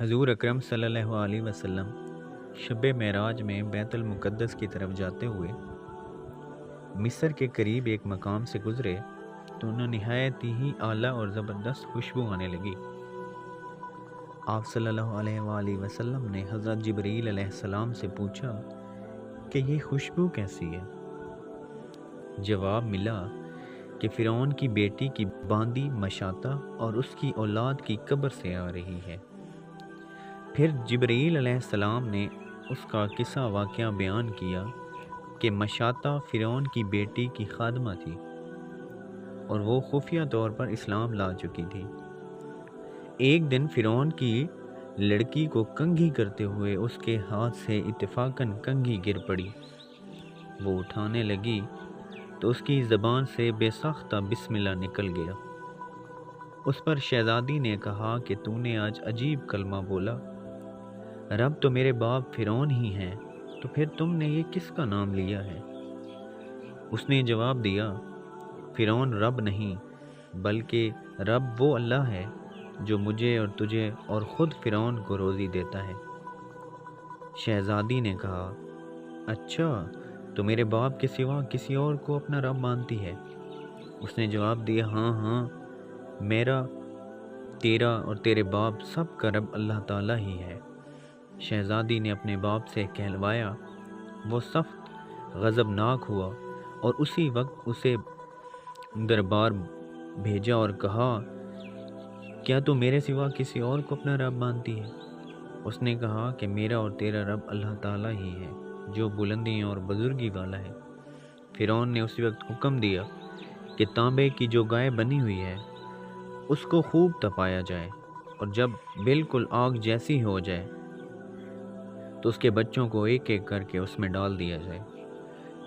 حضور اکرم صلی اللہ علیہ وسلم شب معراج میں بیت المقدس کی طرف جاتے ہوئے مصر کے قریب ایک مقام سے گزرے تو انہیں نہایت ہی اعلیٰ اور زبردست خوشبو آنے لگی۔ آپ صلی اللہ علیہ وآلہ وسلم نے حضرت جبریل علیہ السلام سے پوچھا کہ یہ خوشبو کیسی ہے؟ جواب ملا کہ فرعون کی بیٹی کی باندی مشاطہ اور اس کی اولاد کی قبر سے آ رہی ہے۔ پھر جبریل علیہ السلام نے اس کا قصہ واقعہ بیان کیا کہ مشاطہ فرعون کی بیٹی کی خادمہ تھی اور وہ خفیہ طور پر اسلام لا چکی تھی۔ ایک دن فرعون کی لڑکی کو کنگھی کرتے ہوئے اس کے ہاتھ سے اتفاقاً کنگھی گر پڑی۔ وہ اٹھانے لگی تو اس کی زبان سے بے ساختہ بسم اللہ نکل گیا۔ اس پر شہزادی نے کہا کہ تو نے آج عجیب کلمہ بولا، رب تو میرے باپ فرعون ہی ہیں، تو پھر تم نے یہ کس کا نام لیا ہے؟ اس نے جواب دیا، فرعون رب نہیں بلکہ رب وہ اللہ ہے جو مجھے اور تجھے اور خود فرعون کو روزی دیتا ہے۔ شہزادی نے کہا، اچھا تو میرے باپ کے سوا کسی اور کو اپنا رب مانتی ہے؟ اس نے جواب دیا، ہاں ہاں، میرا، تیرا اور تیرے باپ سب کا رب اللہ تعالیٰ ہی ہے۔ شہزادی نے اپنے باپ سے کہلوایا۔ وہ سخت غضبناک ہوا اور اسی وقت اسے دربار بھیجا اور کہا، کیا تو میرے سوا کسی اور کو اپنا رب مانتی ہے؟ اس نے کہا کہ میرا اور تیرا رب اللہ تعالیٰ ہی ہے جو بلندی اور بزرگی والا ہے۔ فرعون نے اسی وقت حکم دیا کہ تانبے کی جو گائے بنی ہوئی ہے اس کو خوب تپایا جائے، اور جب بالکل آگ جیسی ہو جائے تو اس کے بچوں کو ایک ایک کر کے اس میں ڈال دیا جائے،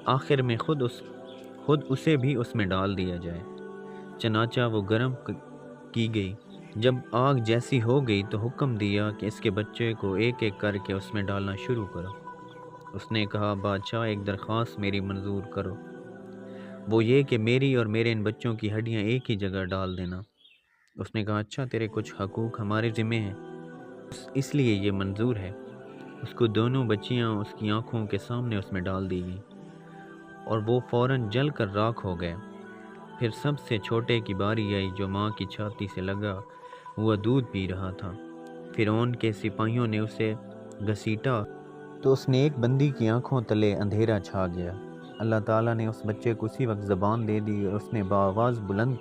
آخر میں خود اسے بھی اس میں ڈال دیا جائے۔ چنانچہ وہ گرم کی گئی۔ جب آگ جیسی ہو گئی تو حکم دیا کہ اس کے بچے کو ایک ایک کر کے اس میں ڈالنا شروع کرو۔ اس نے کہا، بادشاہ ایک درخواست میری منظور کرو، وہ یہ کہ میری اور میرے ان بچوں کی ہڈیاں ایک ہی جگہ ڈال دینا۔ اس نے کہا، اچھا تیرے کچھ حقوق ہمارے ذمہ ہیں، اس لیے یہ منظور ہے۔ اس کو دونوں بچیاں اس کی آنکھوں کے سامنے اس میں ڈال دی گئیں اور وہ فوراً جل کر راکھ ہو گئے۔ پھر سب سے چھوٹے کی باری آئی جو ماں کی چھاتی سے لگا ہوا دودھ پی رہا تھا۔ فرعون کے سپاہیوں نے اسے گھسیٹا تو اس نے ایک بندی کی آنکھوں تلے اندھیرا چھا گیا۔ اللہ تعالیٰ نے اس بچے کو اسی وقت زبان دے دی اور اس نے بآواز بلند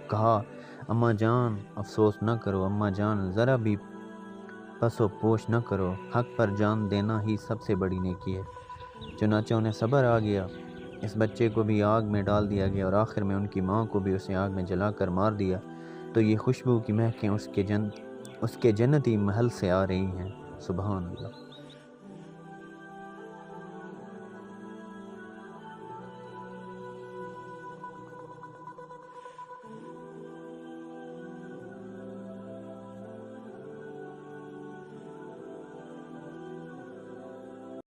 کہا، اماں جان افسوس نہ کرو، اماں جان ذرا بھی پس و پوش نہ کرو، حق پر جان دینا ہی سب سے بڑی نیکی ہے۔ چنانچہ انہیں صبر آ گیا، اس بچے کو بھی آگ میں ڈال دیا گیا اور آخر میں ان کی ماں کو بھی اسے آگ میں جلا کر مار دیا۔ تو یہ خوشبو کی مہکیں اس کے جنتی محل سے آ رہی ہیں۔ سبحان اللہ۔